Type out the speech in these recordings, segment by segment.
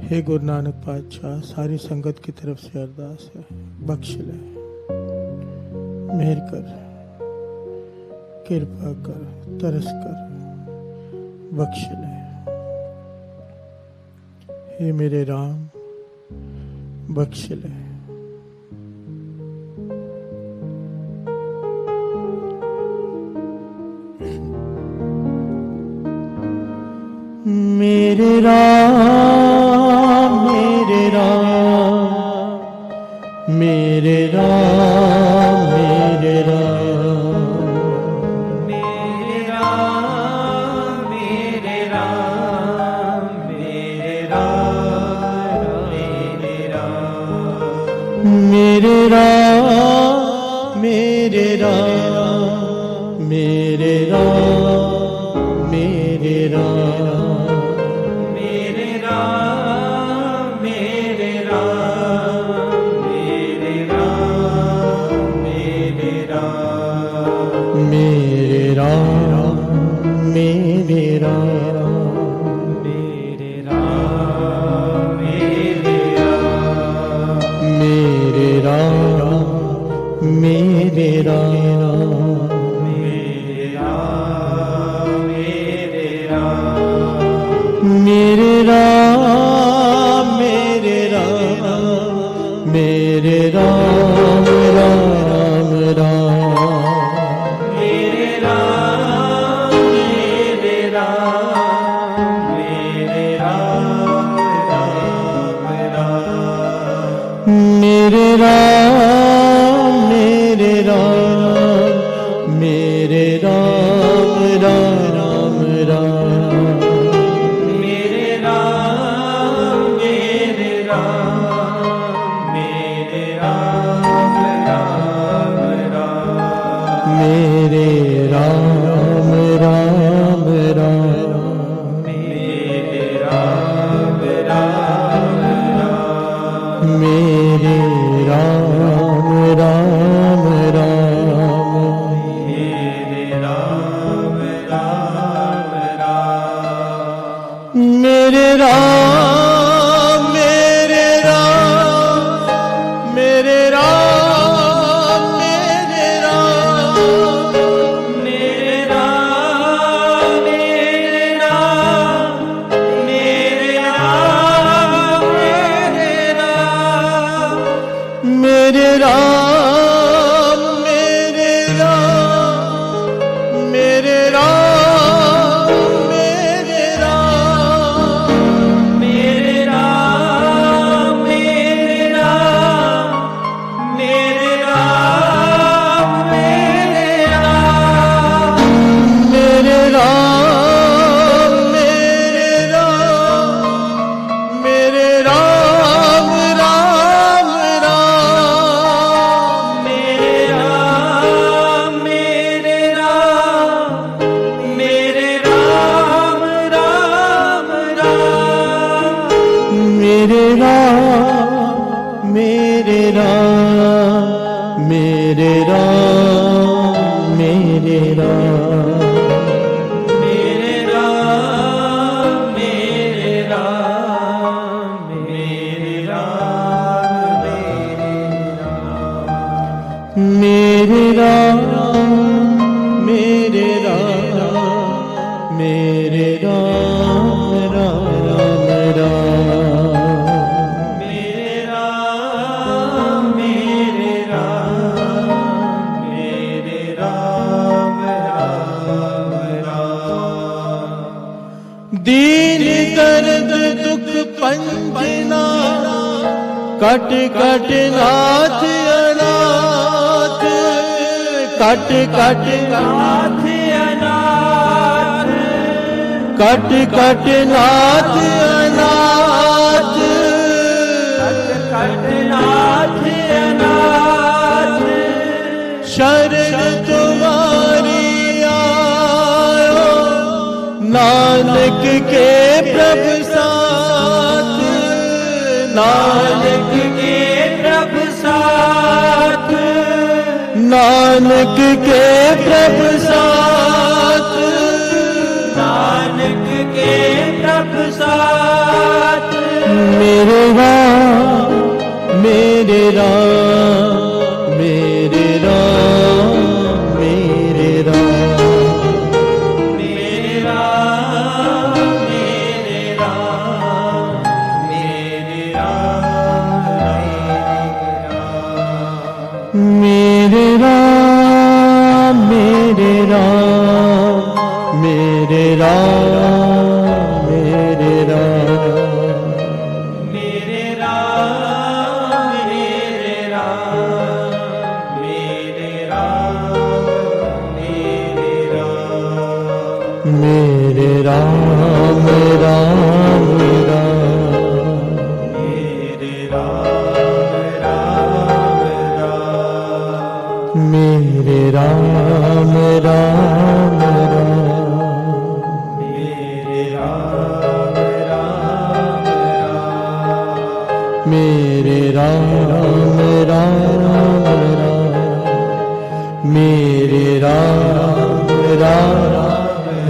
हे गुरु नानक पातशाह, सारी संगत की तरफ से अरदास है, बख्श ले, मेहर कर, कृपा कर, तरस कर, बख्श ले। हे मेरे राम, बख्श ले। मेरे राम, मेरे राम, मेरे राम, मेरे राम, मेरे राम, मेरे राम, मेरे राम, मेरे राम, मेरे राम, मेरे राम, मेरे राम, मेरे राम, कट कट नाथ अनाथ, कट कट नाथ अनाथ, कट कट नाथ अनाथ, कट नाथ अनाथ, शरण तुम्हारी आयो नानक के प्रभु साथ, नानक के प्रभु साथ, नानक के प्रभु साथ, नानक के प्रभु साथ, मेरे राम मेरे राम मेरे राम मेरे राम मेरे राम मेरे राम मेरे राम मेरे राम मेरे राम मेरे राम मेरे राम मेरे राम मेरे राम मेरे राम मेरे राम मेरे राम राम राम मेरे राम राम राम मेरे राम राम राम मेरे राम राम राम मेरे राम राम राम मेरे राम राम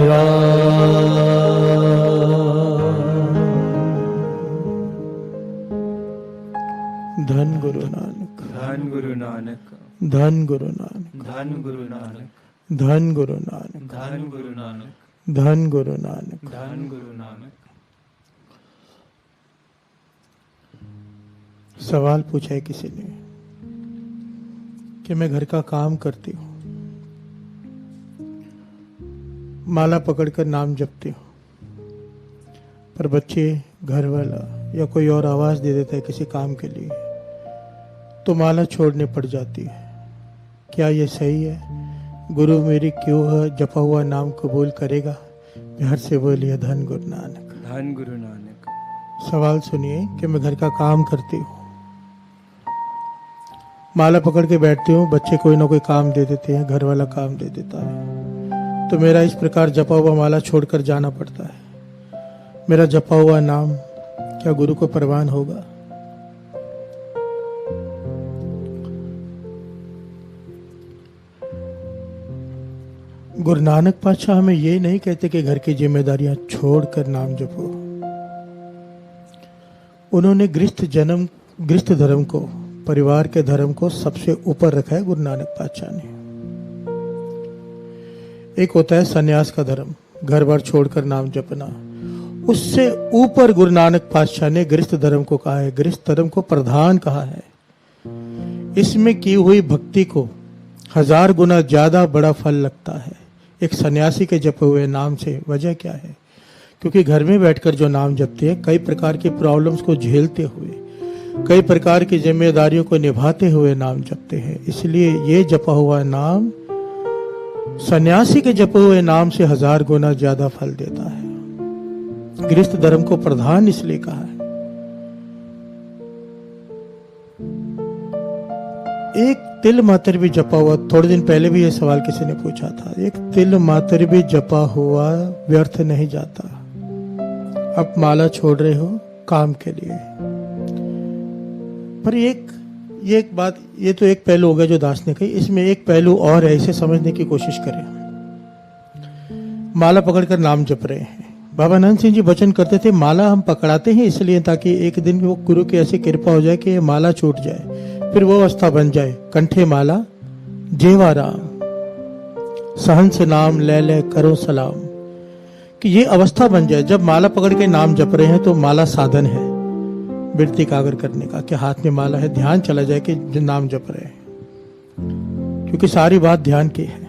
राम। धन गुरु नानक, धन गुरु नानक, धन गुरु नानक, धन गुरु नानक, धन गुरु नानक, धन गुरु नानक, धन गुरु नानक। धन गुरु नानक। सवाल पूछा है किसी ने कि मैं घर का काम करती हूँ, माला पकड़कर नाम जपती हूँ, पर बच्चे, घर वाला या कोई और आवाज दे देता है किसी काम के लिए तो माला छोड़ने पड़ जाती है। क्या ये सही है? गुरु मेरी क्यों है जपा हुआ नाम कबूल करेगा? प्यार से बोलिए धन गुरु नानक। धन गुरु नानक। सवाल सुनिए कि मैं घर का काम करती हूँ, माला पकड़ के बैठती हूँ, बच्चे कोई ना कोई काम दे देते हैं, घर वाला काम दे देता है, तो मेरा इस प्रकार जपा हुआ माला छोड़कर जाना पड़ता है। मेरा जपा हुआ नाम क्या गुरु को परवान होगा? गुरु नानक पातशाह हमें ये नहीं कहते कि घर की जिम्मेदारियां छोड़कर नाम जपो। उन्होंने गृहस्थ धर्म को, परिवार के धर्म को सबसे ऊपर रखा है गुरु नानक पातशाह ने। एक होता है सन्यास का धर्म, घर बार छोड़कर नाम जपना, उससे ऊपर गुरु नानक पातशाह ने गृहस्थ धर्म को कहा है, गृहस्थ धर्म को प्रधान कहा है। इसमें की हुई भक्ति को 1000 गुना ज्यादा बड़ा फल लगता है एक सन्यासी के जपे हुए नाम से। वजह क्या है? क्योंकि घर में बैठकर जो नाम जपते हैं, कई प्रकार की प्रॉब्लम्स को झेलते हुए, कई प्रकार की जिम्मेदारियों को निभाते हुए नाम जपते हैं, इसलिए ये जपा हुआ नाम सन्यासी के जपे हुए नाम से 1000 गुना ज्यादा फल देता है। गृहस्थ धर्म को प्रधान इसलिए कहा है। एक तिल मात्र भी जपा हुआ, थोड़े दिन पहले भी यह सवाल किसी ने पूछा था, एक तिल मात्र भी जपा हुआ व्यर्थ नहीं जाता। अब माला छोड़ रहे हो काम के लिए, पर ये एक बात, ये तो एक पहलू हो गया जो दास ने कही, इसमें एक पहलू और है, इसे समझने की कोशिश करें। माला पकड़कर नाम जप रहे हैं, बाबा नंद सिंह जी वचन करते थे माला हम पकड़ाते हैं इसलिए ताकि एक दिन वो गुरु की ऐसी कृपा हो जाए कि ये माला छूट जाए, फिर वो अवस्था बन जाए, कंठे माला जेवा राम, सहंस नाम ले ले करो सलाम, कि ये अवस्था बन जाए। जब माला पकड़ के नाम जप रहे हैं तो माला साधन है वृत्ति कागर करने का, कि हाथ में माला है, ध्यान चला जाए कि जो नाम जप रहे हैं, क्योंकि सारी बात ध्यान की है।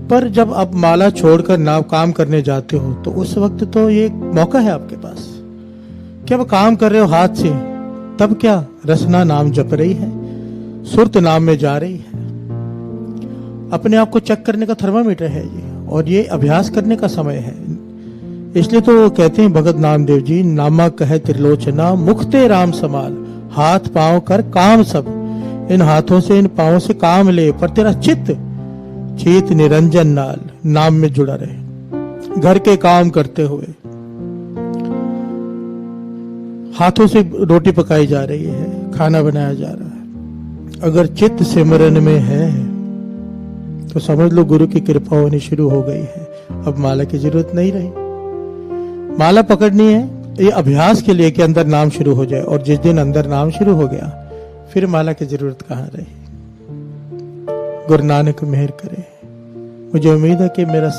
पर जब आप माला छोड़कर नाम काम करने जाते हो तो उस वक्त तो ये मौका है आपके पास कि आप काम कर रहे हो हाथ से, तब क्या रसना नाम जप रही है, सुरत नाम में जा रही है। अपने आप को चेक करने का थर्मामीटर है ये, और ये अभ्यास करने का समय है। इसलिए तो कहते हैं भगत नामदेव जी, नामा कहे त्रिलोचना मुखते राम समाल, हाथ पांव कर काम सब, इन हाथों से इन पांवों से काम ले, पर तेरा चित्त चेत निरंजन नाल नाम में जुड़ा रहे। घर के काम करते हुए हाथों से रोटी पकाई जा रही है, खाना बनाया जा रहा है, अगर चित्त सिमरन में है तो समझ लो गुरु की कृपा होनी शुरू हो गई है। अब माला की जरूरत नहीं रही। माला पकड़नी है, ये अभ्यास के लिए कि अंदर नाम शुरू हो जाए, और जिस दिन अंदर नाम शुरू हो गया फिर माला की जरूरत कहाँ रही। गुरु नानक मेहर करे। मुझे उम्मीद है कि मेरा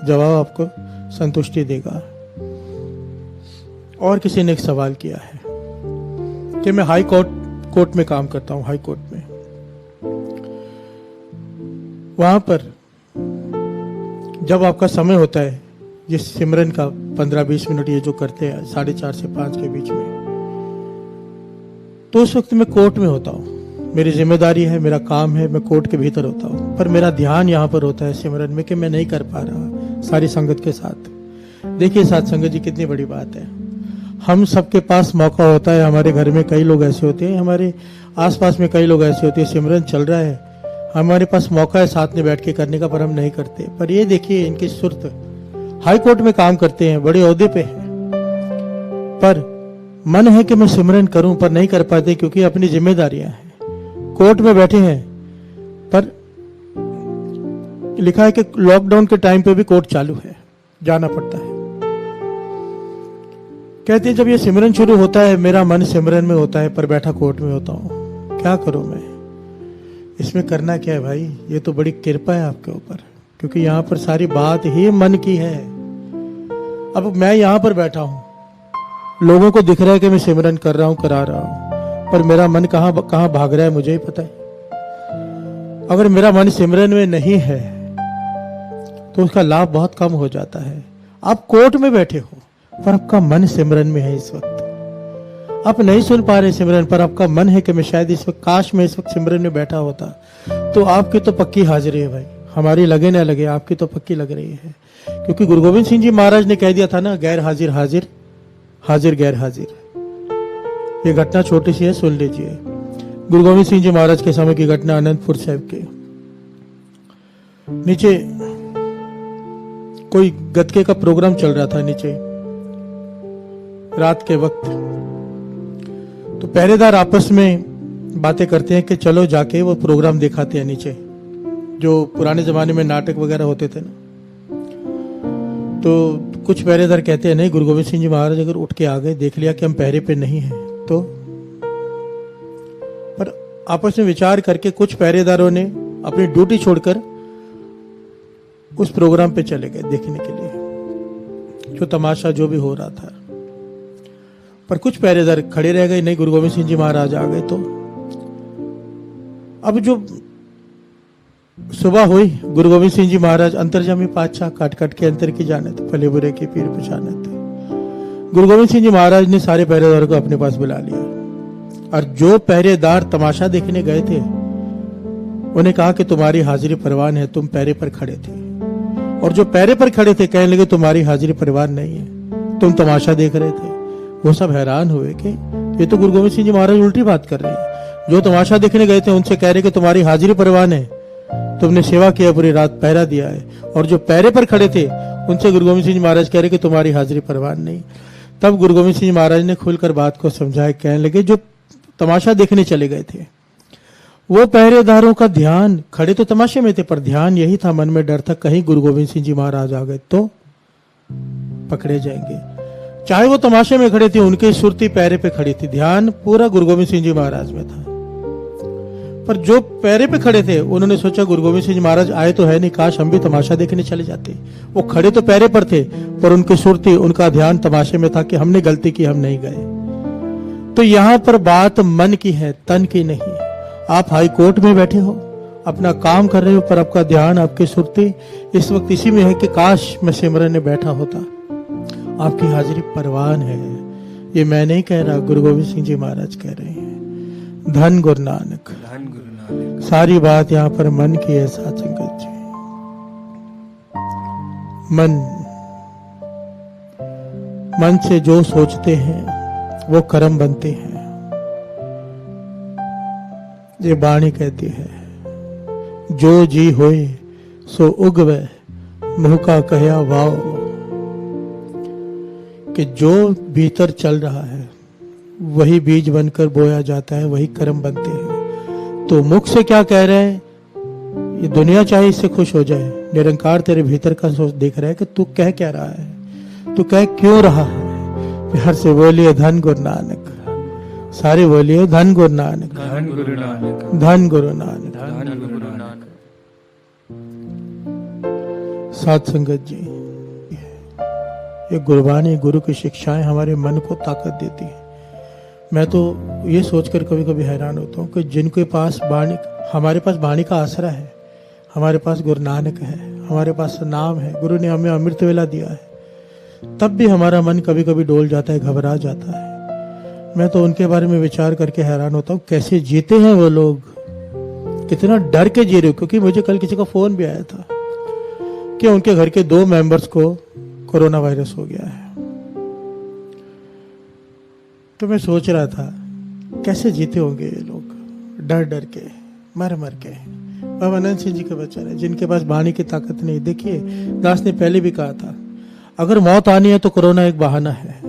जवाब आपको संतुष्टि देगा। और किसी ने एक सवाल किया है कि मैं हाई कोर्ट में काम करता हूं, हाई कोर्ट में, वहां पर जब आपका समय होता है जिस सिमरन का 15-20 मिनट ये जो करते हैं 4:30 से 5 के बीच में, तो उस वक्त मैं कोर्ट में होता हूँ, मेरी जिम्मेदारी है, मेरा काम है, मैं कोर्ट के भीतर होता हूँ, पर मेरा ध्यान यहाँ पर होता है सिमरन में कि मैं नहीं कर पा रहा सारी संगत के साथ। देखिए साथ संगत जी कितनी बड़ी बात है। हम सबके पास मौका होता है, हमारे घर में कई लोग ऐसे होते हैं, हमारे आसपास में कई लोग ऐसे होते हैं, सिमरन चल रहा है, हमारे पास मौका है साथ में बैठ के करने का, पर हम नहीं करते। पर ये देखिए इनकी सुरत, हाई कोर्ट में काम करते हैं, बड़े ओहदे पे हैं, पर मन है कि मैं सिमरन करूं पर नहीं कर पाते क्योंकि अपनी जिम्मेदारियां हैं। कोर्ट में बैठे हैं, पर लिखा है कि लॉकडाउन के टाइम पे भी कोर्ट चालू है, जाना पड़ता है। कहते हैं जब ये सिमरन शुरू होता है मेरा मन सिमरन में होता है पर बैठा कोर्ट में होता हूं, क्या करूं मैं? इसमें करना क्या है भाई? ये तो बड़ी कृपा है आपके ऊपर, क्योंकि यहां पर सारी बात ही मन की है। अब मैं यहां पर बैठा हूं, लोगों को दिख रहा है कि मैं सिमरन कर रहा हूं, करा रहा हूं, पर मेरा मन कहां भाग रहा है मुझे ही पता है। अगर मेरा मन सिमरन में नहीं है तो उसका लाभ बहुत कम हो जाता है। आप कोर्ट में बैठे हो पर आपका मन सिमरन में है। इस वक्त आप नहीं सुन पा रहे सिमरन, पर आपका मन है कि मैं शायद इस वक्त, काश मैं इस वक्त सिमरन में बैठा होता। तो आपकी तो पक्की हाजिरी है भाई, हमारी लगे ना लगे, आपकी तो पक्की लग रही है। क्योंकि गुरु गोविंद सिंह जी महाराज ने कह दिया था ना, गैर हाजिर हाजिर, हाजिर गैर हाजिर। ये घटना छोटी सी है, सुन लीजिए। गुरु गोविंद सिंह जी महाराज के समय की घटना, आनंदपुर साहिब के नीचे कोई गतके का प्रोग्राम चल रहा था नीचे रात के वक्त। तो पहरेदार आपस में बातें करते हैं कि चलो जाके वो प्रोग्राम दिखाते हैं नीचे, जो पुराने जमाने में नाटक वगैरह होते थे ना। तो कुछ पहरेदार कहते हैं नहीं, गुरु गोविंद सिंह जी महाराज अगर उठ के आ गए, देख लिया कि हम पहरे पे नहीं हैं तो। पर आपस में विचार करके कुछ पहरेदारों ने अपनी ड्यूटी छोड़कर उस प्रोग्राम पे चले गए देखने के लिए, जो तमाशा जो भी हो रहा था। पर कुछ पहरेदार खड़े रह गए, नहीं गुरु गोविंद सिंह जी महाराज आ गए तो। अब जो सुबह हुई, गुरु गोविंद सिंह जी महाराज अंतर्जामी पातशाह, काट काट के अंतर की जानत, भले बुरे के पीर पहचानत। गुरु गोविंद सिंह जी महाराज ने सारे पहरेदारों को अपने पास बुला लिया, और जो पहरेदार तमाशा देखने गए थे उन्हें कहा कि तुम्हारी हाजिरी परवान है, तुम पहरे पर खड़े थे। और जो पहरे पर खड़े थे कहने लगे तुम्हारी हाजिरी परवान नहीं है, तुम तमाशा देख रहे थे। वो सब हैरान हुए कि ये तो गुरु गोविंद सिंह जी महाराज उल्टी बात कर रहे हैं। जो तमाशा देखने गए थे उनसे कह रहे कि तुम्हारी हाजिरी परवान है, तुमने सेवा किया, पूरी रात पहरा दिया है। और जो पहरे पर खड़े थे उनसे गुरु गोविंद सिंह जी महाराज कह रहे कि तुम्हारी हाजिरी परवान नहीं। तब गुरु गोविंद सिंह जी महाराज ने खुलकर बात को समझाया, कहने लगे जो तमाशा देखने चले गए थे वो पहरेदारों का ध्यान, खड़े तो तमाशे में थे पर ध्यान यही था, मन में डर था कहीं गुरु गोविंद सिंह जी महाराज आ गए तो पकड़े जाएंगे। चाहे वो तमाशे में खड़े थे, उनकी सुरती पैरे पे खड़ी थी, ध्यान पूरा गुरु गोविंद सिंह जी महाराज में था। पर जो पैरे पे खड़े थे उन्होंने सोचा गुरु गोविंद सिंह जी महाराज आए तो है नहीं, काश हम भी तमाशा देखने चले जाते। वो खड़े तो पैरे पर थे पर उनकी सुरती, उनका ध्यान तमाशे में था कि हमने गलती की, हम नहीं गए। तो यहां पर बात मन की है, तन की नहीं। आप हाई कोर्ट में बैठे हो, अपना काम कर रहे हो, पर आपका ध्यान, आपकी सुरती इस वक्त इसी में है कि काश मैं सिमरन में बैठा होता। आपकी हाजिरी परवान है। ये मैं नहीं कह रहा, गुरु गोविंद सिंह जी महाराज कह रहे हैं। धन गुरु नानक, धन गुरु नानक। सारी बात यहाँ पर मन की है साथ संगत जी। मन से जो सोचते हैं वो कर्म बनते हैं। ये बाणी कहती है, जो जी होए सो उगवे, मुँह का कहया वाव। कि जो भीतर चल रहा है वही बीज बनकर बोया जाता है, वही कर्म बनते हैं। तो मुख से क्या कह रहे हैं, ये दुनिया चाहे इससे खुश हो जाए, निरंकार तेरे भीतर का सोच देख रहा है कि तू कह क्या रहा है, तू कह क्यों रहा है। प्यार से बोलिए धन गुरु नानक। सारे बोलिए धन गुरु नानक, धन गुरु नानक, धन गुरु नानक। धन गुरु नानक। साध संगत जी, ये गुरबानी, गुरु की शिक्षाएं हमारे मन को ताकत देती है। मैं तो ये सोचकर कभी कभी हैरान होता हूँ कि जिनके पास वाणी, हमारे पास वाणी का आसरा है, हमारे पास गुरु नानक है, हमारे पास नाम है, गुरु ने हमें अमृत वेला दिया है, तब भी हमारा मन कभी कभी डोल जाता है, घबरा जाता है। मैं तो उनके बारे में विचार करके हैरान होता हूँ, कैसे जीते हैं वो लोग, कितना डर के जी रहे हो। क्योंकि मुझे कल किसी का फोन भी आया था कि उनके घर के 2 मेंबर्स को कोरोना वायरस हो गया है। तो मैं सोच रहा था कैसे जीते होंगे ये लोग, डर डर के, मर मर के। बाबा अनंत सिंह जी के बच्चे हैं जिनके पास वाणी की ताकत नहीं। देखिए, दास ने पहले भी कहा था, अगर मौत आनी है तो कोरोना एक बहाना है,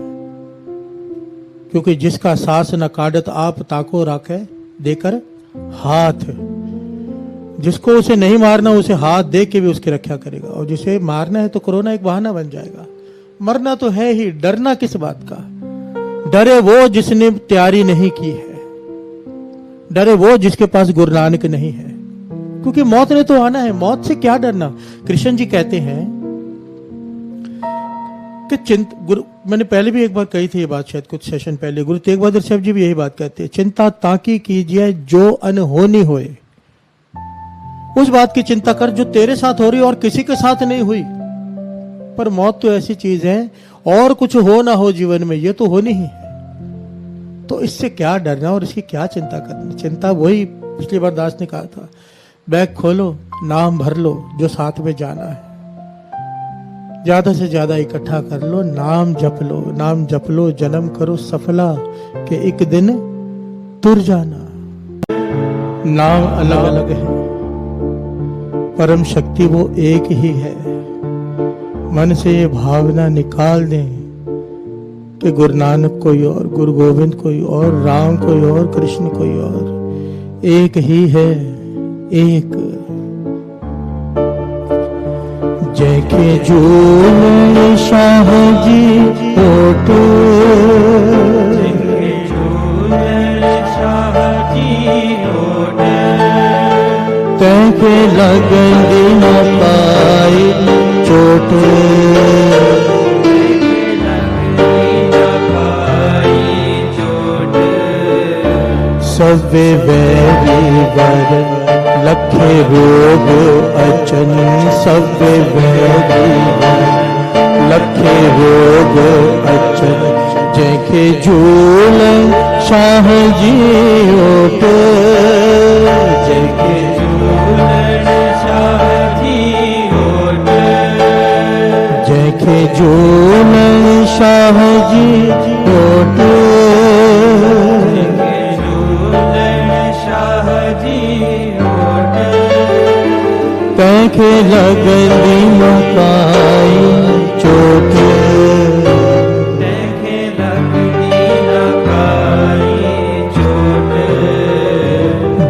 क्योंकि जिसका सास न काटत आप ताको राखे देकर हाथ। जिसको उसे नहीं मारना उसे हाथ दे के भी उसकी रक्षा करेगा, और जिसे मारना है तो कोरोना एक बहाना बन जाएगा। मरना तो है ही, डरना किस बात का। डरे वो जिसने तैयारी नहीं की है, डरे वो जिसके पास गुरु नानक नहीं है, क्योंकि मौत ने तो आना है। मौत से क्या डरना। कृष्ण जी कहते हैं कि गुरु, मैंने पहले भी एक बार कही थी ये बात, शायद कुछ सेशन पहले, गुरु तेग बहादुर साहब जी भी यही बात कहते हैं, चिंता ताकि कीजिए जो अनहोनी होए। उस बात की चिंता कर जो तेरे साथ हो रही और किसी के साथ नहीं हुई। पर मौत तो ऐसी चीज है, और कुछ हो ना हो जीवन में, ये तो होनी ही है। तो इससे क्या डरना और इसकी क्या चिंता करनी। चिंता वही पिछली बार दास ने कहा था, बैग खोलो, नाम भर लो जो साथ में जाना है, ज्यादा से ज्यादा इकट्ठा कर लो, नाम जप लो, नाम जप लो, जन्म करो सफला के एक दिन तुर जाना। नाम अलग अलग है, परम शक्ति वो एक ही है। मन से ये भावना निकाल दें कि गुरु नानक कोई और, गुरु गोविंद कोई और, राम कोई और, कृष्ण कोई और, एक ही है, एक। जय के जूल शाह जी होठ, तैके लगन न पाई चोट, सवे वैरी वर लखे रोग अचन, सवे वैरी वर लखे रोग अचन, जैके झूल शाह जी ओट, जैके झूल शाह जी ओट, जैके झूल शाह जी ओट, तैके लगन मकाई चोट, तैके लगनी मकाई चोट,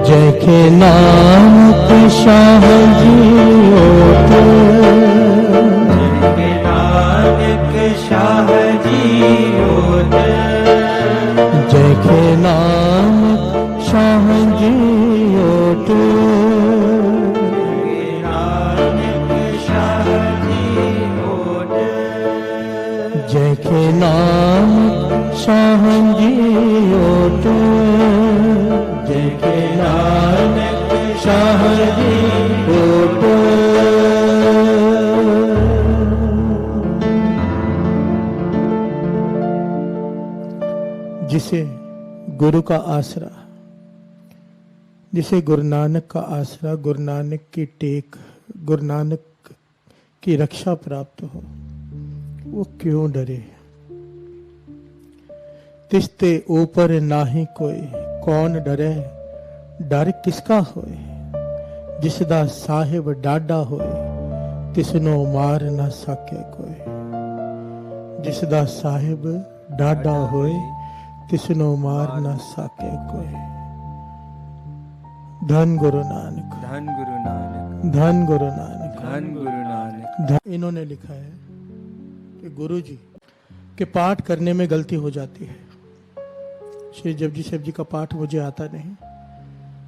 जैके नानक शाह जी ओट, जैके नानक शाह जी ओट, जैके नानक शाह जी ओट, जैके नानक शाह जी ओट, जैके नानक शाह जी ओट। जिसे गुरु का आसरा, जिसे गुरु नानक का आसरा, गुरु नानक की टेक, गुरु नानक की रक्षा प्राप्त हो, वो क्यों डरे। तिसते ऊपर नाही कोई, कौन डरे, डर किसका होए। जिसदा साहिब डाडा होए, तिसनो मार ना सके कोई। जिसदा साहिब डाडा होए, तिसनो मार ना सके कोई। धन गुरु नानक, धन गुरु नानक, धन गुरु नानक, धन गुरु नानक। इन्होंने लिखा है कि गुरु जी कि पाठ करने में गलती हो जाती है। श्री जपजी साहब जी का पाठ मुझे आता नहीं,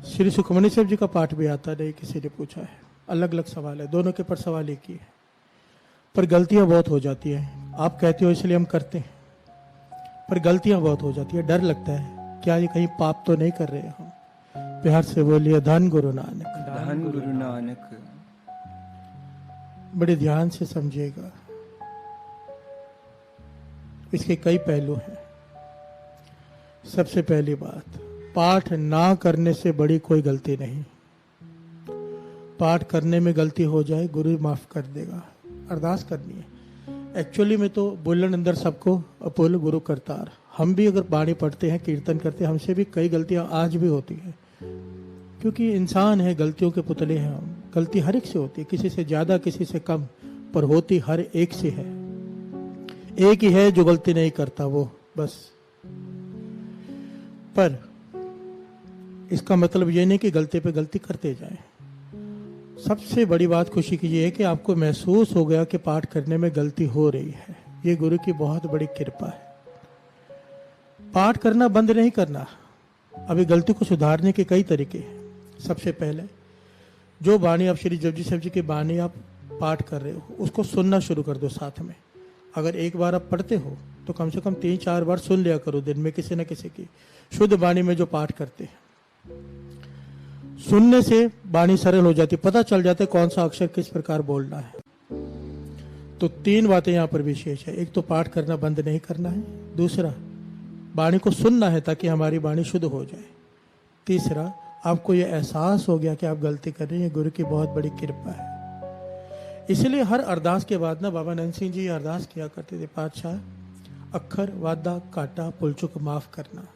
श्री सुखमनी साहब जी का पाठ भी आता नहीं, किसी ने पूछा है। अलग अलग सवाल है, दोनों के पर सवाल एक ही है, पर गलतियां बहुत हो जाती हैं। आप कहते हो इसलिए हम करते हैं, पर गलतियां बहुत हो जाती है। डर लगता है क्या ये कहीं पाप तो नहीं कर रहे हम। प्यार से बोलिए धन गुरु नानक। धन गुरु नानक। बड़े ध्यान से समझिएगा, इसके कई पहलू हैं। सबसे पहली बात, पाठ ना करने से बड़ी कोई गलती नहीं। पाठ करने में गलती हो जाए, गुरु माफ कर देगा। अरदास करनी है। एक्चुअली में तो बोलन अंदर सबको अपोल गुरु करतार। हम भी अगर बाणी पढ़ते हैं, कीर्तन करते हैं, हमसे भी कई गलतियां आज भी होती हैं, क्योंकि इंसान है, गलतियों के पुतले हैं हम। गलती हर एक से होती है, किसी से ज्यादा किसी से कम, पर होती हर एक से है। एक ही है जो गलती नहीं करता, वो बस। पर इसका मतलब ये नहीं कि गलती पे गलती करते जाएं। सबसे बड़ी बात खुशी की ये है कि आपको महसूस हो गया कि पाठ करने में गलती हो रही है। ये गुरु की बहुत बड़ी कृपा है। पाठ करना बंद नहीं करना, अभी गलती को सुधारने के कई तरीके हैं। सबसे पहले जो बाणी आप श्री जपजी साहब जी की बाणी आप पाठ कर रहे हो, उसको सुनना शुरू कर दो साथ में। अगर एक बार आप पढ़ते हो तो कम से कम 3-4 बार सुन लिया करो दिन में, किसी न किसी की शुद्ध बाणी में जो पाठ करते हैं। सुनने से बाणी सरल हो जाती, पता चल जाता है कौन सा अक्षर किस प्रकार बोलना है। तो 3 बातें यहाँ पर विशेष है। एक तो पाठ करना बंद नहीं करना है, दूसरा बाणी को सुनना है ताकि हमारी बाणी शुद्ध हो जाए, तीसरा आपको यह एहसास हो गया कि आप गलती कर रही हैं। गुरु की बहुत बड़ी कृपा है। इसलिए हर अरदास के बाद ना बाबा नंद सिंह जी अरदास किया करते थे, पातशाह अखर वादा काटा पुलचुक माफ करना,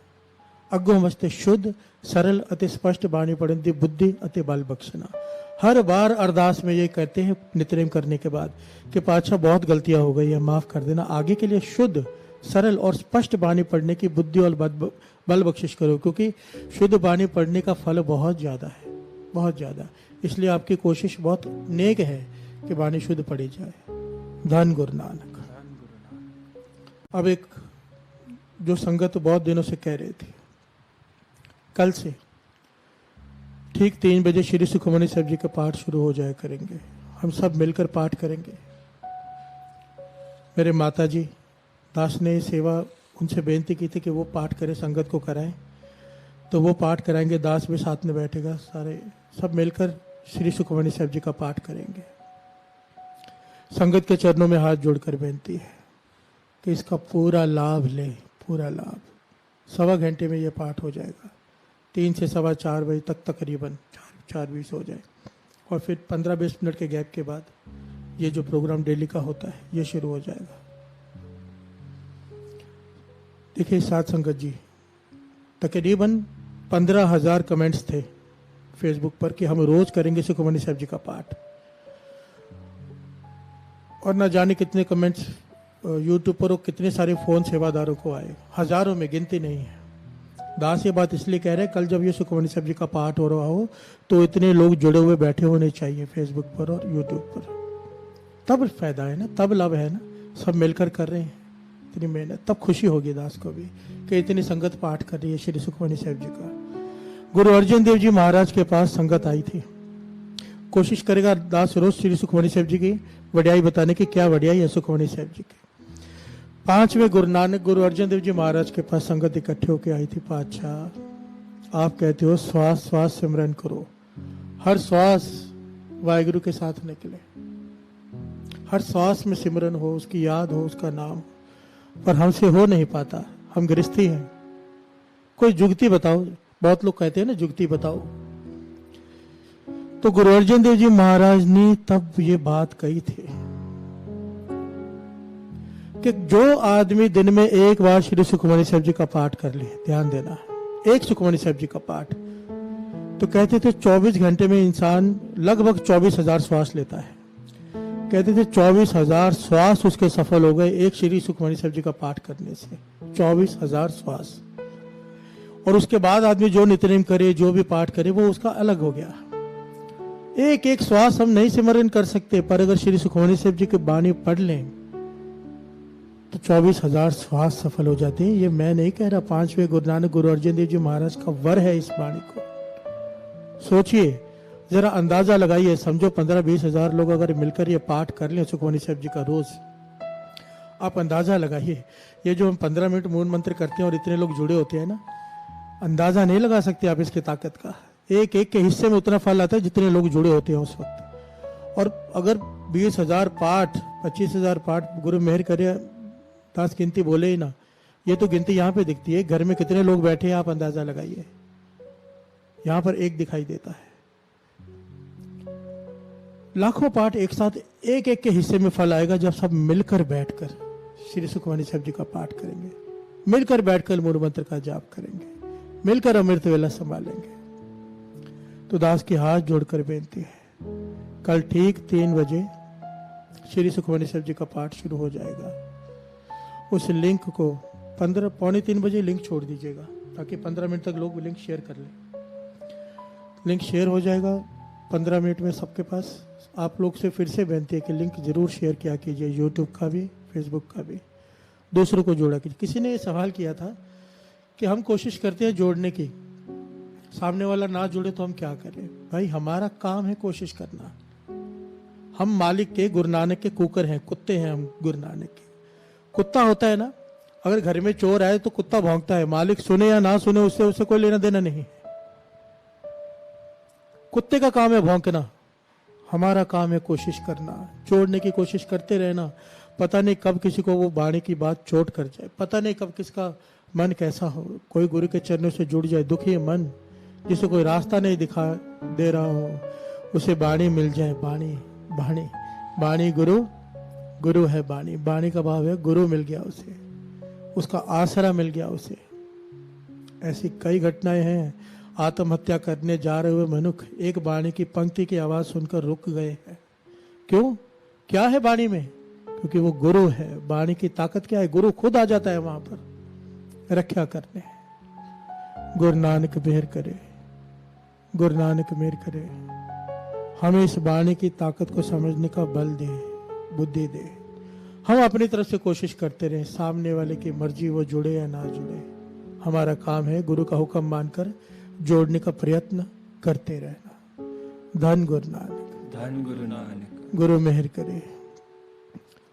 अगो मस्ते शुद्ध सरल अति स्पष्ट बाणी पढ़न दी बुद्धि अति बल बख्शना। हर बार अरदास में ये कहते हैं नितनेम करने के बाद कि पातशाह बहुत गलतियां हो गई है, माफ कर देना। आगे के लिए शुद्ध सरल और स्पष्ट बाणी पढ़ने की बुद्धि और बल बख्शिश करो, क्योंकि शुद्ध बाणी पढ़ने का फल बहुत ज्यादा है, बहुत ज्यादा। इसलिए आपकी कोशिश बहुत नेक है कि बाणी शुद्ध पढ़ी जाए। धन गुरु नानक। अब एक जो संगत बहुत दिनों से कह रहे थे, कल से ठीक 3 बजे श्री सुखमनी साहब जी का पाठ शुरू हो जाया करेंगे। हम सब मिलकर पाठ करेंगे। मेरे माता जी दास ने सेवा उनसे बेनती की थी कि वो पाठ करें, संगत को कराएं, तो वो पाठ कराएंगे। दास भी साथ में बैठेगा, सारे सब मिलकर श्री सुखमनी साहब जी का पाठ करेंगे। संगत के चरणों में हाथ जोड़कर बेनती है कि इसका पूरा लाभ ले, पूरा लाभ। 1.25 घंटे में ये पाठ हो जाएगा। 3 से 4:15 बजे तक तकरीबन 4:20 हो जाए, और फिर 15-20 मिनट के गैप के बाद ये जो प्रोग्राम डेली का होता है ये शुरू हो जाएगा। देखिए साथ संगत जी, तकरीबन 15,000 कमेंट्स थे फेसबुक पर कि हम रोज करेंगे सुखमनी साहब जी का पाठ, और ना जाने कितने कमेंट्स यूट्यूब पर और कितने सारे फोन सेवादारों को आए, हजारों में, गिनती नहीं है। दास ये बात इसलिए कह रहे हैं, कल जब ये सुखमनी साहब जी का पाठ हो रहा हो तो इतने लोग जुड़े हुए बैठे होने चाहिए फेसबुक पर और यूट्यूब पर, तब फायदा है ना, तब लाभ है ना। सब मिलकर कर रहे हैं इतनी मेहनत, तब खुशी होगी दास को भी कि इतनी संगत पाठ कर रही है श्री सुखमनी साहब जी का। गुरु अर्जन देव जी महाराज के पास संगत आई थी। कोशिश करेगा दास रोज श्री सुखमनी साहब जी की वडियाई बताने की, क्या वडियाई है सुखमनी साहब जी की। 5वें गुरु नानक गुरु अर्जन देव जी महाराज के पास संगत इकट्ठे होकर आई थी। पातशाह आप कहते हो श्वास श्वास सिमरन करो, हर श्वास वाहिगुरु के साथ निकले, हर श्वास में सिमरन हो, उसकी याद हो, उसका नाम, पर हमसे हो नहीं पाता, हम गृहस्थी हैं। कोई जुगती बताओ, बहुत लोग कहते हैं ना जुगती बताओ। तो गुरु अर्जन देव जी महाराज ने तब ये बात कही थी कि जो आदमी दिन में एक बार श्री सुखमनी साहब जी का पाठ कर ले, ध्यान देना, एक सुखमनी साहब जी का पाठ, तो कहते थे 24 घंटे में इंसान लगभग 24,000 श्वास लेता है। कहते थे 24,000 श्वास उसके सफल हो गए एक श्री सुखमनी साहब जी का पाठ करने से, 24,000 श्वास। और उसके बाद आदमी जो नित्यनेम करे, जो भी पाठ करे, वो उसका अलग हो गया। एक एक श्वास हम नहीं सिमरन कर सकते, पर अगर श्री सुखमनी साहब जी की बाणी पढ़ लें तो 24,000 श्वास सफल हो जाते हैं। ये मैं नहीं कह रहा, 5वें गुरु नानक गुरु अर्जन देव जी महाराज का वर है इस वाणी को। सोचिए, जरा अंदाजा लगाइए, समझो 15-20 हजार लोग अगर मिलकर ये पाठ कर लें सुखमनी साहब जी का रोज, आप अंदाजा लगाइए। ये जो हम 15 मिनट मूल मंत्र करते हैं और इतने लोग जुड़े होते हैं ना, अंदाजा नहीं लगा सकते आप इसकी ताकत का। एक एक के हिस्से में उतना फल आता है जितने लोग जुड़े होते हैं उस वक्त। और अगर 20,000 पाठ, 25,000 पाठ गुरु मेहर करे, 10 गिनती बोले ही ना, ये तो गिनती यहाँ पे दिखती है। घर में कितने लोग बैठे हैं आप अंदाजा लगाइए, यहाँ पर एक दिखाई देता है। लाखों पाठ एक साथ एक एक के हिस्से में फल आएगा जब सब मिलकर बैठकर श्री सुखमनी साहब जी का पाठ करेंगे, मिलकर बैठकर मूल मंत्र का जाप करेंगे, मिलकर अमृत वेला संभालेंगे। तो दास के हाथ जोड़कर बेनती है, कल ठीक 3 बजे श्री सुखमनी साहब जी का पाठ शुरू हो जाएगा। उस लिंक को 2:45 बजे लिंक छोड़ दीजिएगा, ताकि 15 मिनट तक लोग लिंक शेयर कर लें। लिंक शेयर हो जाएगा 15 मिनट में सबके पास। आप लोग से फिर से बेनती है कि लिंक जरूर शेयर किया कीजिए, यूट्यूब का भी, फेसबुक का भी, दूसरों को जोड़ा कीजिए। किसी ने ये सवाल किया था कि हम कोशिश करते हैं जोड़ने की, सामने वाला ना जुड़े तो हम क्या करें। भाई, हमारा काम है कोशिश करना। हम मालिक के, गुरु नानक के कुकर हैं, कुत्ते हैं हम गुरु नानक के। कुत्ता होता है ना, अगर घर में चोर आए तो कुत्ता भौंकता है, मालिक सुने या ना सुने उससे कोई लेना देना नहीं। कुत्ते का काम है भौंकना, हमारा काम है कोशिश करना, जोड़ने की कोशिश करते रहना। पता नहीं कब किसी को वो वाणी की बात चोट कर जाए, पता नहीं कब किसका मन कैसा हो, कोई गुरु के चरणों से जुड़ जाए। दुखी मन जिसे कोई रास्ता नहीं दिखा दे रहा हो, उसे वाणी मिल जाए। वाणी वाणी वाणी गुरु, गुरु है वाणी। वाणी का भाव है गुरु मिल गया उसे, उसका आसरा मिल गया उसे। ऐसी कई घटनाएं हैं। आत्महत्या करने जा रहे हुए मनुष्य एक वाणी की पंक्ति की आवाज सुनकर रुक गए हैं। क्यों? क्या है वाणी में? क्योंकि वो गुरु है। वाणी की ताकत क्या है? गुरु खुद आ जाता है वहां पर रक्षा करने। गुरु नानक मेहर करे, गुरु नानक मेहर करे, हमें इस वाणी की ताकत को समझने का बल दे, बुद्धि दे। हम अपनी तरफ से कोशिश करते रहे, सामने वाले की मर्जी वो जुड़े या ना जुड़े। हमारा काम है गुरु का हुक्म मानकर जोड़ने का प्रयत्न करते रहना। धन गुरु नानक, धन गुरु नानक। गुरु मेहर करे,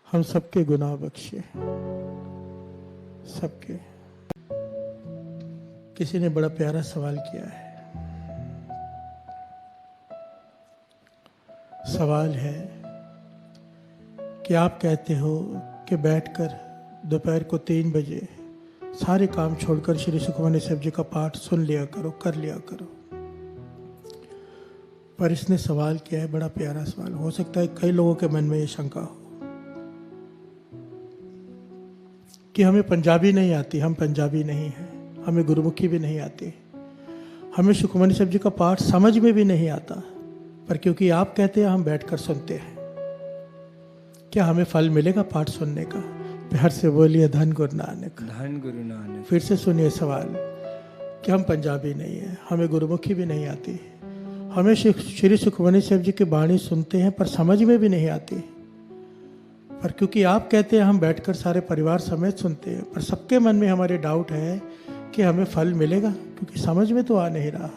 हम सबके गुनाह बख्शे, सबके। किसी ने बड़ा प्यारा सवाल किया है। सवाल है कि आप कहते हो कि बैठकर दोपहर को 3 बजे सारे काम छोड़कर श्री सुखमनी साहब जी का पाठ सुन लिया करो, कर लिया करो। पर इसने सवाल किया है बड़ा प्यारा सवाल। हो सकता है कई लोगों के मन में ये शंका हो कि हमें पंजाबी नहीं आती, हम पंजाबी नहीं हैं, हमें गुरुमुखी भी नहीं आती, हमें सुखमनी साहब जी का पाठ समझ में भी नहीं आता। पर क्योंकि आप कहते हैं हम बैठकर सुनते हैं, क्या हमें फल मिलेगा पाठ सुनने का? प्यार से बोलिए धन गुरु नानक, धन गुरु नानक। फिर से सुनिए सवाल कि हम पंजाबी नहीं है, हमें गुरुमुखी भी नहीं आती, हमें श्री सुखमनी साहब जी की वाणी सुनते हैं पर समझ में भी नहीं आती। पर क्योंकि आप कहते हैं हम बैठकर सारे परिवार समेत सुनते हैं, पर सबके मन में हमारे डाउट है कि हमें फल मिलेगा, क्योंकि समझ में तो आ नहीं रहा,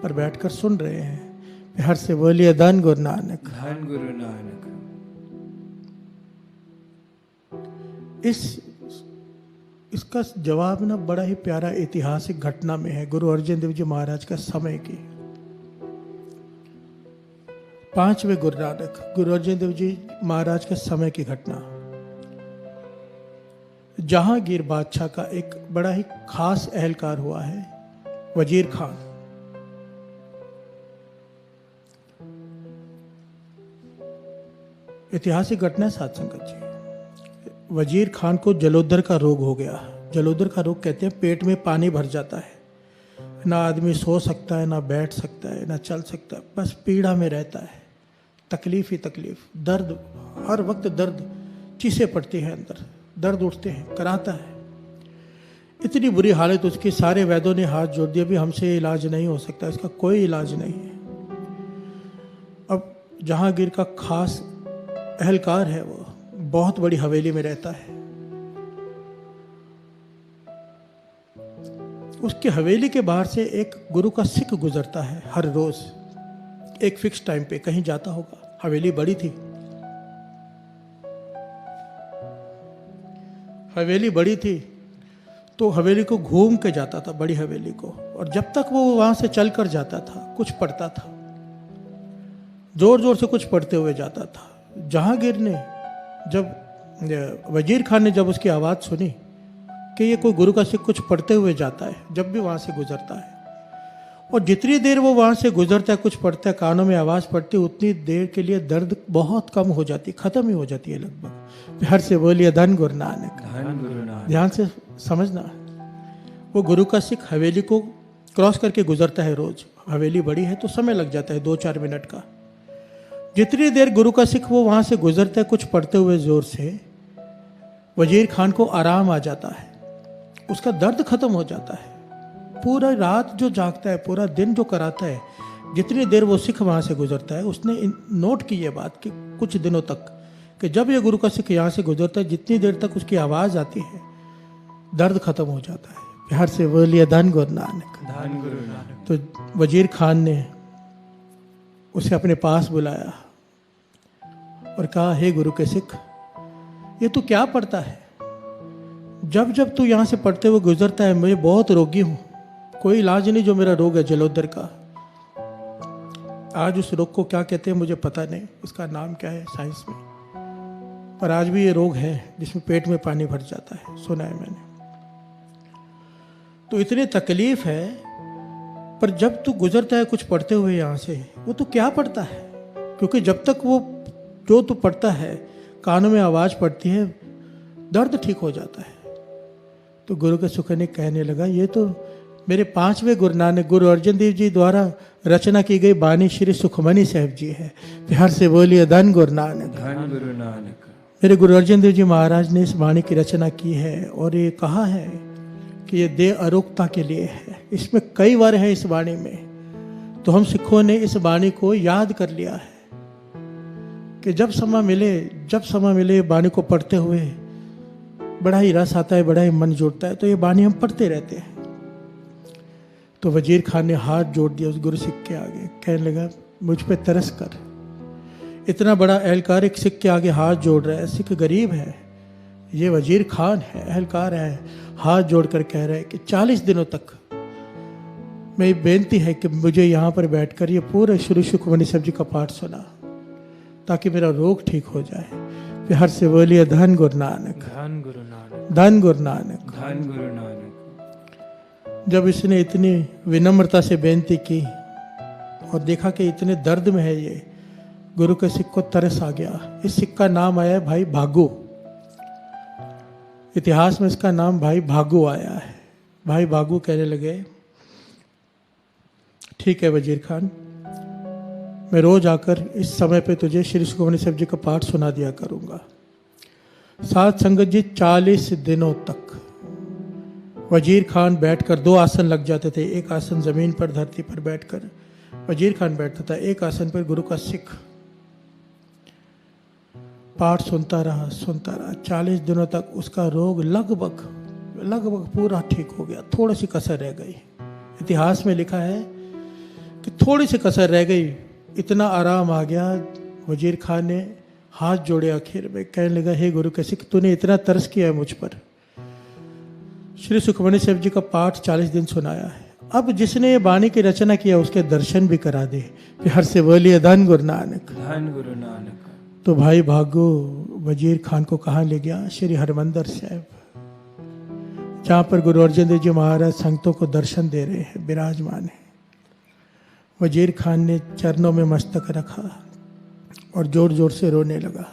पर बैठकर सुन रहे हैं। प्यार से बोलिए धन गुरु नानक, धन गुरु नानक। इसका जवाब ना बड़ा ही प्यारा ऐतिहासिक घटना में है, गुरु अर्जन देव जी महाराज का समय की। 5वें गुरु नानक गुरु अर्जन देव जी महाराज के समय की घटना। जहांगीर बादशाह का एक बड़ा ही खास एहलकार हुआ है, वजीर खान। ऐतिहासिक घटना है साथ संगत जी। वजीर खान को जलोदर का रोग हो गया। जलोदर का रोग कहते हैं पेट में पानी भर जाता है, ना आदमी सो सकता है, ना बैठ सकता है, ना चल सकता है, बस पीड़ा में रहता है, तकलीफ ही तकलीफ, दर्द, हर वक्त दर्द, चीसें पड़ती हैं अंदर, दर्द उठते हैं, कराता है। इतनी बुरी हालत उसकी, सारे वैद्यों ने हाथ जोड़ दिया, भी हमसे इलाज नहीं हो सकता, इसका कोई इलाज नहीं है। अब जहांगीर का खास एहलकार है, वो बहुत बड़ी हवेली में रहता है, उसकी हवेली के बाहर से एक गुरु का सिख गुजरता है हर रोज, एक फिक्स टाइम पे कहीं जाता होगा। हवेली बड़ी थी, हवेली बड़ी थी, तो हवेली को घूम के जाता था, बड़ी हवेली को। और जब तक वो वहां से चल कर जाता था, कुछ पढ़ता था, जोर जोर से कुछ पढ़ते हुए जाता था। जहांगीर ने जब वजीर खान ने जब उसकी आवाज़ सुनी कि ये कोई गुरु का सिख कुछ पढ़ते हुए जाता है, जब भी वहाँ से गुजरता है, और जितनी देर वो वहाँ से गुजरता है, कुछ पढ़ता है, कानों में आवाज़ पड़ती है, उतनी देर के लिए दर्द बहुत कम हो जाती, ख़त्म ही हो जाती है लगभग। प्यार से बोलिए धन गुरु नानक। धन गुरु नानक। ध्यान से समझना, वो गुरु का सिख हवेली को क्रॉस करके गुजरता है रोज। हवेली बड़ी है तो समय लग जाता है 2-4 मिनट का। जितनी देर गुरु का सिख वो वहाँ से गुजरता है कुछ पढ़ते हुए जोर से, वजीर खान को आराम आ जाता है, उसका दर्द खत्म हो जाता है। पूरा रात जो जागता है, पूरा दिन जो कराता है, जितनी देर वो सिख वहाँ से गुजरता है, उसने नोट की ये बात कि कुछ दिनों तक कि जब ये गुरु का सिख यहाँ से गुजरता है, जितनी देर तक उसकी आवाज़ आती है, दर्द खत्म हो जाता है। प्यार से बोलिए धन गुरु नानक। धन गुरु नानक। तो वजीर खान ने उसे अपने पास बुलाया और कहा, हे गुरु के सिख, ये तू क्या पढ़ता है? जब जब तू यहाँ से पढ़ते हुए गुजरता है, मैं बहुत रोगी हूँ, कोई इलाज नहीं जो मेरा रोग है जलोदर का। आज उस रोग को क्या कहते हैं मुझे पता नहीं, इसका नाम क्या है साइंस में, पर आज भी ये रोग है जिसमें पेट में पानी भर जाता है, सुना है मैंने। तो इतनी तकलीफ है, पर जब तू गुजरता है कुछ पढ़ते हुए यहाँ से, वो तू क्या पढ़ता है? क्योंकि जब तक वो जो तू पढ़ता है कानों में आवाज़ पड़ती है, दर्द ठीक हो जाता है। तो गुरु के सुख ने कहने लगा, ये तो मेरे 5वें गुरु नानक गुरु अर्जन देव जी द्वारा रचना की गई बानी श्री सुखमनी साहब जी है। प्यार से बोलिए धन गुरु नानक। धन गुरु नानक। मेरे गुरु अर्जन देव जी महाराज ने इस बाणी की रचना की है और ये कहा है कि ये देह अरोगता के लिए है। इसमें कई बार है इस बाणी में, तो हम सिखों ने इस बाणी को याद कर लिया है कि जब समय मिले बाणी को पढ़ते हुए बड़ा ही रस आता है, बड़ा ही मन जुड़ता है, तो ये बाणी हम पढ़ते रहते हैं। तो वजीर खान ने हाथ जोड़ दिया उस गुरु सिख के आगे, कहने लगा, मुझ पे तरस कर। इतना बड़ा एहलकार एक सिख के आगे हाथ जोड़ रहा है, सिख गरीब है, ये वजीर खान है, एहलकार है, हाथ जोड़कर कह रहा है कि 40 दिनों तक मेरी बेनती है कि मुझे यहाँ पर बैठकर ये पूरे श्री सुखमनी साहब जी का पाठ सुना, ताकि मेरा रोग ठीक हो जाए। प्यार से बोलिए धन गुरु नानक। धन गुरु नानक। धन गुरु नानक। धन गुरु नानक। जब इसने इतनी विनम्रता से बेनती की और देखा कि इतने दर्द में है ये, गुरु के सिख को तरस आ गया। इस सिख का नाम आया है भाई भागू, इतिहास में इसका नाम भाई भागू आया है। भाई भागू कहने लगे, ठीक है वजीर खान, मैं रोज आकर इस समय पे तुझे श्री सुखमनी साहब जी का पाठ सुना दिया करूंगा। साथ संगत जी 40 दिनों तक वजीर खान बैठकर 2 आसन लग जाते थे। एक आसन जमीन पर धरती पर बैठकर वजीर खान बैठता था, एक आसन पर गुरु का सिख पाठ सुनता रहा 40 दिनों तक उसका रोग लगभग पूरा ठीक हो गया। थोड़ी सी कसर रह गई, इतिहास में लिखा है कि थोड़ी सी कसर रह गई, इतना आराम आ गया। वजीर खान ने हाथ जोड़े आखिर में, कहने लगा, हे गुरु के सिख, तूने इतना तरस किया है मुझ पर, श्री सुखमनी साहब जी का पाठ 40 दिन सुनाया है, अब जिसने ये बाणी की रचना किया उसके दर्शन भी करा दे। प्यार से बोलिए धन गुरु नानक। धन गुरु नानक। तो भाई भागो वजीर खान को कहाँ ले गया? श्री हरमंदिर साहब, जहाँ पर गुरु अर्जन देव जी महाराज संगतों को दर्शन दे रहे हैं, विराजमान है। वजीर खान ने चरणों में मस्तक रखा और जोर जोर से रोने लगा।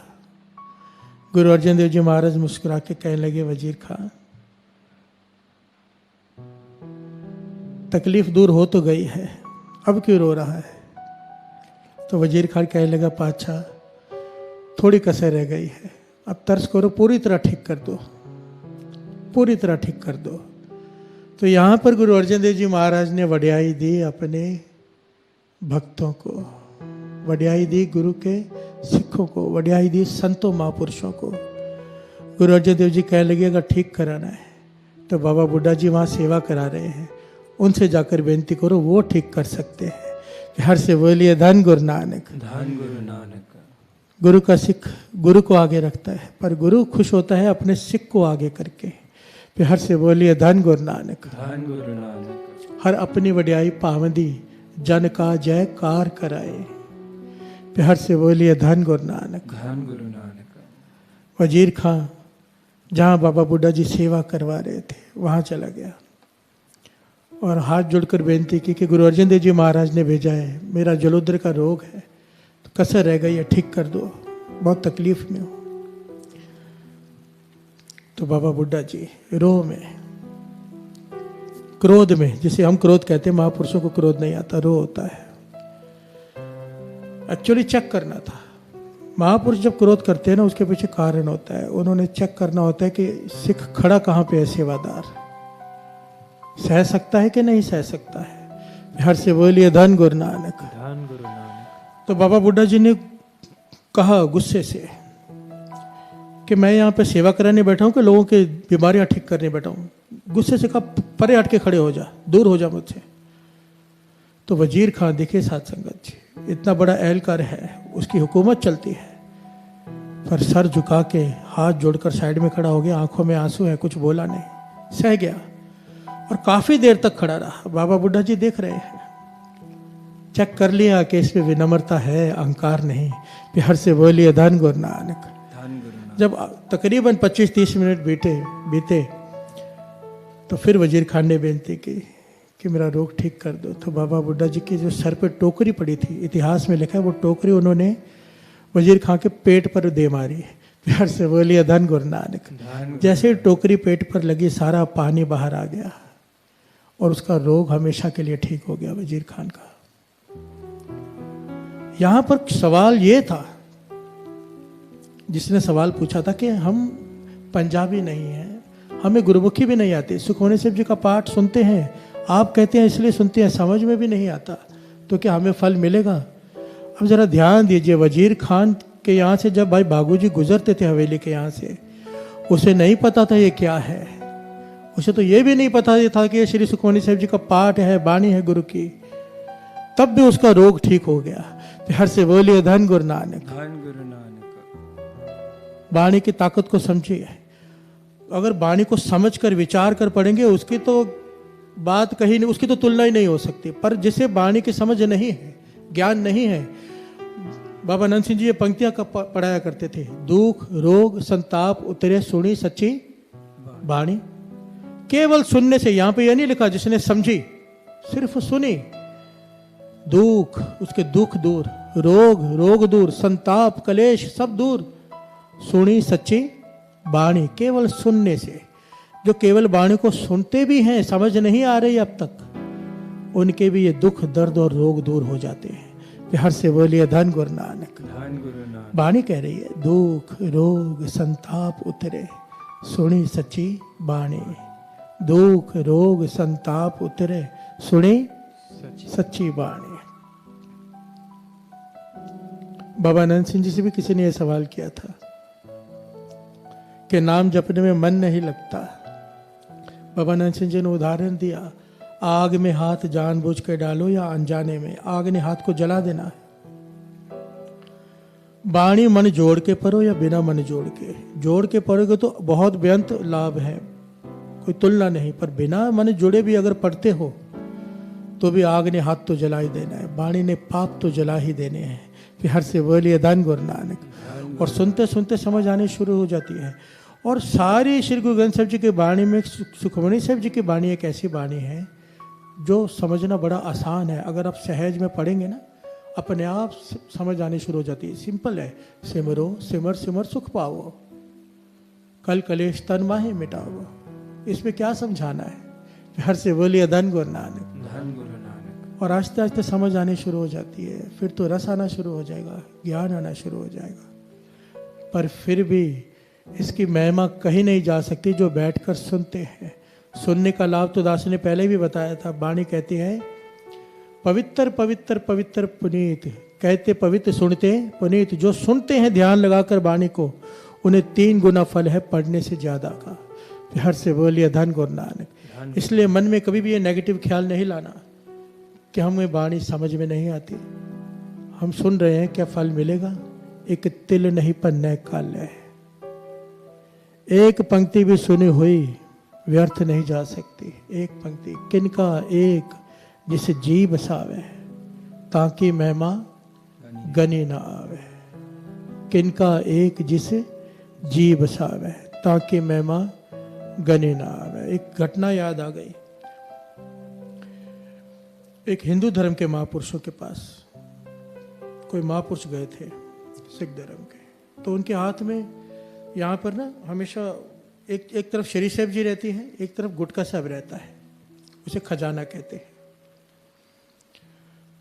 गुरु अर्जन देव जी महाराज मुस्कुरा के कहने लगे, वजीर खान, तकलीफ दूर हो तो गई है, अब क्यों रो रहा है? तो वजीर खान कहने लगा, पातशाह, थोड़ी कसर रह गई है, अब तरस करो, पूरी तरह ठीक कर दो, पूरी तरह ठीक कर दो। तो यहाँ पर गुरु अर्जन देव जी महाराज ने वड्याई दी अपने भक्तों को, वड्याई दी गुरु के सिखों को, वड्याई दी संतों महापुरुषों को। गुरु अर्जन देव जी कहने लगे, अगर ठीक कराना है तो बाबा बुड्ढा जी वहाँ सेवा करा रहे हैं, उनसे जाकर बेनती करो, वो ठीक कर सकते हैं। कि हर से बोलिए धन गुरु नानक। धन गुरु नानक। गुरु का सिख गुरु को आगे रखता है, पर गुरु खुश होता है अपने सिख को आगे करके। फिर हर से बोलिए धन गुरु नानक। धन गुरु नानक। हर अपनी वड्याई पावंदी जन का जयकार कराए। फिर हर से बोलिए धन गुरु नानक। धन गुरु नानक। वजीर खां जहाँ बाबा बुड्ढा जी सेवा करवा रहे थे वहाँ चला गया और हाथ जोड़कर बेनती की कि गुरु अर्जन देव जी महाराज ने भेजा है, मेरा जलोदर का रोग है, तो कसर रह गई है, ठीक कर दो, बहुत तकलीफ में हो। तो बाबा बुड्ढा जी रोह में, क्रोध में, जिसे हम क्रोध कहते हैं, महापुरुषों को क्रोध नहीं आता, रोह होता है। एक्चुअली चेक करना था। महापुरुष जब क्रोध करते हैं ना, उसके पीछे कारण होता है। उन्होंने चेक करना होता है कि सिख खड़ा कहाँ पे है, सेवादार सह सकता है कि नहीं सह सकता है। हर से बोलिए धन गुरु नानक। धन गुरु नानक। तो बाबा बुड्ढा जी ने कहा गुस्से से कि मैं यहाँ पे सेवा कराने बैठा हूँ कि लोगों की बीमारियां ठीक करने बैठा हूँ। गुस्से से कहा परे हट के खड़े हो जा, दूर हो जा मुझसे। तो वजीर खां देखिए साध संगत जी, इतना बड़ा एहलकार है, उसकी हुकूमत चलती है, पर सर झुका के हाथ जोड़कर साइड में खड़ा हो गया, आंखों में आंसू है, कुछ बोला नहीं, सह गया और काफी देर तक खड़ा रहा। बाबा बुड्ढा जी देख रहे हैं, चेक कर लिया कि इसमें विनम्रता है, अहंकार नहीं। फिर से बोलिए धन गुरु नानक। धन गुरु नानक। जब तकरीबन 25-30 मिनट बीते तो फिर वजीर खान ने बेनती की कि मेरा रोग ठीक कर दो। तो बाबा बुड्ढा जी की जो सर पे टोकरी पड़ी थी, इतिहास में लिखा है, वो टोकरी उन्होंने वजीर खान के पेट पर दे मारी। प्यार से बोलिए धन गुरु नानक। जैसे टोकरी पेट पर लगी, सारा पानी बाहर आ गया और उसका रोग हमेशा के लिए ठीक हो गया वजीर खान का। यहां पर सवाल ये था, जिसने सवाल पूछा था कि हम पंजाबी नहीं हैं, हमें गुरुमुखी भी नहीं आती, सुखमनी साहब जी का पाठ सुनते हैं, आप कहते हैं इसलिए सुनते हैं, समझ में भी नहीं आता, तो क्या हमें फल मिलेगा? अब जरा ध्यान दीजिए, वजीर खान के यहाँ से जब भाई बागू जी गुजरते थे हवेली के यहाँ से, उसे नहीं पता था ये क्या है, उसे तो ये भी नहीं पता था कि ये श्री सुखमनी साहब जी का पाठ है, बाणी है गुरु की, तब भी उसका रोग ठीक हो गया। हर से बोलिए धन गुरु नानक। धन गुरु नानक। बाणी की ताकत को समझिए। अगर बाणी को समझकर विचार कर पढ़ेंगे, उसकी तो बात कहीं नहीं, उसकी तो तुलना ही नहीं हो सकती। पर जिसे बाणी की समझ नहीं है, ज्ञान नहीं है, बाबा नंद सिंह जी ये पंक्तियां पढ़ाया करते थे, दुख रोग संताप उतरे सुनी सच्ची बाणी। केवल सुनने से, यहां पे यह नहीं लिखा जिसने समझी, सिर्फ सुनी, दुख उसके दुख दूर, रोग दूर, संताप कलेश सब दूर, सुनी सच्ची बाणी। केवल सुनने से, जो केवल बाणी को सुनते भी हैं, समझ नहीं आ रही अब तक, उनके भी ये दुख दर्द और रोग दूर हो जाते हैं। हर से बोलिए धन गुरु नानक। धन गुरु नानक। बाणी कह रही है दुख रोग संताप उतरे सुनी सच्ची बाणी। दुख रोग संताप उतरे सुनी सच्ची बाणी। बाबा नंद सिंह जी से भी किसी ने यह सवाल किया था कि नाम जपने में मन नहीं लगता। बाबा नंद सिंह जी ने उदाहरण दिया, आग में हाथ जानबूझ के डालो या अनजाने में, आग ने हाथ को जला देना है। बाणी मन जोड़ के पढ़ो या बिना मन जोड़ के पढ़ोगे तो बहुत बेअंत लाभ है, कोई तुलना नहीं। पर बिना मन जुड़े भी अगर पढ़ते हो तो भी आग ने हाथ तो जला ही देना है, बाणी ने पाप तो जला ही देने हैं। फिर हर से बोलिए धन गुरु नानक। और सुनते सुनते समझ आनी शुरू हो जाती है। और सारी श्री गुरु ग्रंथ साहिब जी की बाणी में सुखमनी साहिब जी की बाणी एक ऐसी बाणी है जो समझना बड़ा आसान है। अगर आप सहज में पढ़ेंगे ना, अपने आप समझ आनी शुरू हो जाती है। सिंपल है, सिमरो सिमर सिमर सुख पाओ, कल कलेश तन माहे मिटाओ। इसमें क्या समझाना है? हर से बोलिए धन गुरु नानक। धन गुरु नानक। और आस्ते आस्ते समझ आनी शुरू हो जाती है, फिर तो रस आना शुरू हो जाएगा, ज्ञान आना शुरू हो जाएगा। पर फिर भी इसकी महिमा कहीं नहीं जा सकती जो बैठकर सुनते हैं। सुनने का लाभ तो दास ने पहले भी बताया था। बाणी कहती है पवित्र पवित्र पवित्र पुनीत, कहते पवित्र सुनते पुनीत। जो सुनते हैं ध्यान लगाकर बाणी को, उन्हें 3 गुना फल है पढ़ने से ज्यादा का। हर से बोलिए धन गुरु नानक। इसलिए मन में कभी भी ये नेगेटिव ख्याल नहीं लाना कि हमें वाणी समझ में नहीं आती, हम सुन रहे हैं, क्या फल मिलेगा? एक तिल नहीं पन्ने काल है। एक पंक्ति भी सुनी हुई व्यर्थ नहीं जा सकती। एक पंक्ति किनका एक जिसे जी बसावे, ताकि महिमा गनी ना आवे। किनका एक जिसे जी बसावे, ताकि महिमा गनी ना आवे। एक घटना याद आ गई। एक हिंदू धर्म के महापुरुषों के पास कोई महापुरुष गए थे सिख धर्म के, तो उनके हाथ में यहाँ पर ना हमेशा एक तरफ श्री साहब जी रहती है, एक तरफ गुटका साहब रहता है, उसे खजाना कहते हैं।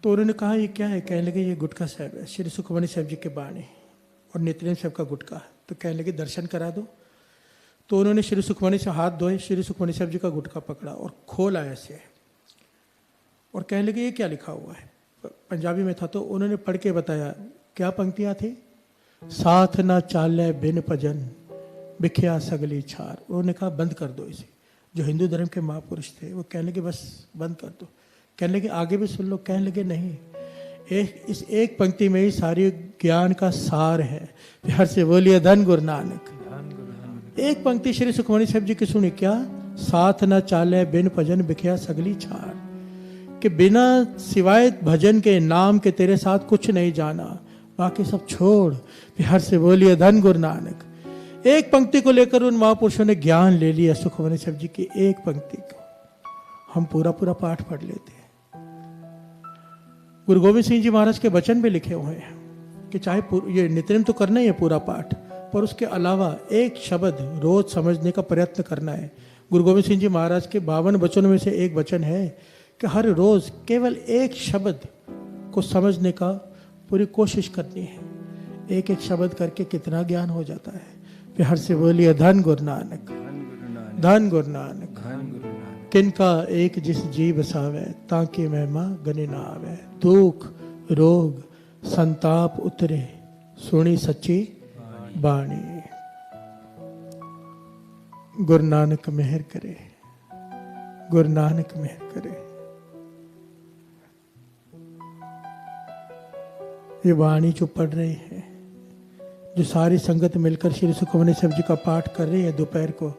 तो उन्होंने कहा ये क्या है? कहने लगे ये गुटका साहब है, श्री सुखमनी साहब जी के बाणी और नित्यनेम साहब का गुटका। तो कहने लगे दर्शन करा दो। तो उन्होंने श्री सुखमनी से हाथ धोए, श्री सुखमनी साहब जी का गुटका पकड़ा और खोला ऐसे, और कहने लगे ये क्या लिखा हुआ है? पंजाबी में था। तो उन्होंने पढ़ के बताया क्या पंक्तियां थी। साथ ना चाले बिन भजन बिखिया सगली छार। उन्होंने कहा बंद कर दो इसे। जो हिंदू धर्म के महापुरुष थे वो कहने लगे बस बंद कर दो। कहने लगे आगे भी सुन लो। कहने लगे नहीं, इस एक पंक्ति में ही सारी ज्ञान का सार है। प्यार से बोलिए धन गुरु नानक। एक पंक्ति श्री सुखमनी साहब जी की सुनी, क्या? साथ न चाले बिन भजन बिखिया सगली छार, कि बिना सिवाय भजन के नाम के तेरे साथ कुछ नहीं जाना, बाकी सब छोड़। प्यार से बोलिए धन गुरु नानक। एक पंक्ति को लेकर उन महापुरुषों ने ज्ञान ले लिया। सुखमनी साहब जी की एक पंक्ति को हम पूरा पाठ पढ़ लेते हैं। गुरु गोविंद सिंह जी महाराज के वचन भी लिखे हुए हैं कि चाहे ये नित्यनेम तो करना ही है पूरा पाठ, पर उसके अलावा एक शब्द रोज समझने का प्रयत्न करना है। गुरु गोविंद सिंह जी महाराज के 52 वचनों में से एक वचन है कि हर रोज केवल एक शब्द को समझने का पूरी कोशिश करनी है। एक एक शब्द करके कितना ज्ञान हो जाता है। प्यार से बोलिए धन गुरु नानक, धन गुरु नानक। किनका एक जिस जी बसावे, ताकि महिमा गने ना आवे। दुख रोग संताप उतरे, सुनी सच्ची बाणी। गुरु नानक मेहर करे, गुरु नानक मेहर करे। ये वाणी जो पढ़ रही है, जो सारी संगत मिलकर श्री सुखमनी साहब जी का पाठ कर रही है दोपहर को,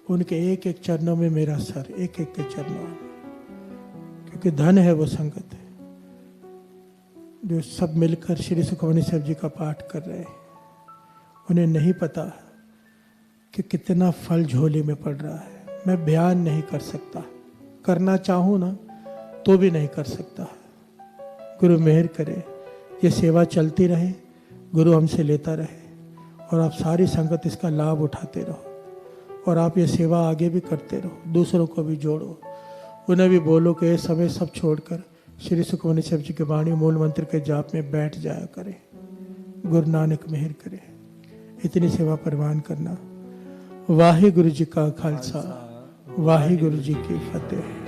उनके एक एक चरणों में मेरा सर, एक एक के चरणों में, क्योंकि धन है वो संगत है जो सब मिलकर श्री सुखमनी साहब जी का पाठ कर रहे हैं। उन्हें नहीं पता कि कितना फल झोले में पड़ रहा है। मैं बयान नहीं कर सकता, करना चाहूँ ना तो भी नहीं कर सकता। गुरु मेहर करे, ये सेवा चलती रहे, गुरु हमसे लेता रहे, और आप सारी संगत इसका लाभ उठाते रहो, और आप ये सेवा आगे भी करते रहो। दूसरों को भी जोड़ो, उन्हें भी बोलो कि ये समय सब छोड़कर श्री सुखमनी साहब जी के वाणी मूल मंत्र के जाप में बैठ जाया करें। गुरु नानक मेहर करे। इतनी सेवा परवान करना। वाहे गुरु जी का खालसा, वाहे गुरु जी की फतेह।